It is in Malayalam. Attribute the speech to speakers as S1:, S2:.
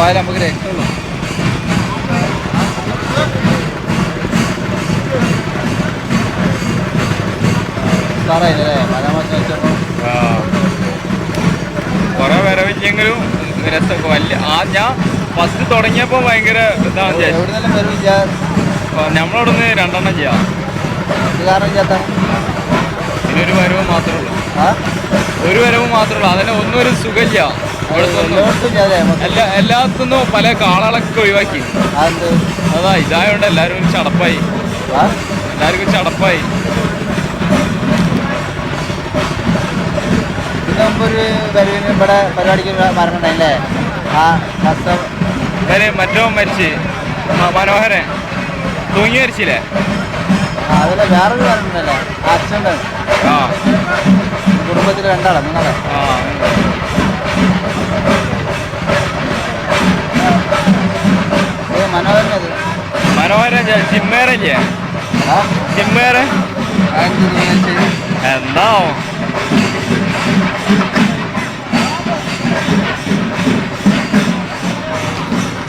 S1: പോയാൽ നമുക്ക് രക്ഷയുള്ളൂ.
S2: കൊറേ വരവില്ലെങ്കിലും രസം വലിയ ഞാൻ ഫസ്റ്റ് തുടങ്ങിയപ്പോ ഭയങ്കര ഇതാണ്. നമ്മളവിടുന്ന് 2 ചെയ്യാം. പിന്നെ ഒരു വരവ് മാത്രമേ ഉള്ളൂ. അതന്നെ ഒന്നും ഒരു സുഖമില്ല. എല്ലാത്തുനിന്നും പല കാളകളൊക്കെ ഒഴിവാക്കി. അതാ ഇതായോണ്ട് എല്ലാരും ഒരു ചടപ്പായി.
S1: ഇവിടെ പരിപാടിക്ക് മരണല്ലേ?
S2: മറ്റോ മരിച്ച് മനോഹരൻ തൂങ്ങി മരിച്ചില്ലേ?
S1: അതല്ല, വേറൊരു മരണല്ലേ? അച്ഛൻ്റെ കുടുംബത്തിൽ 2 ആളാ നിങ്ങളെ?
S2: മനോഹരൻ ചിമ്മേരല്ലേ? ചിമ്മേരൻ എന്താ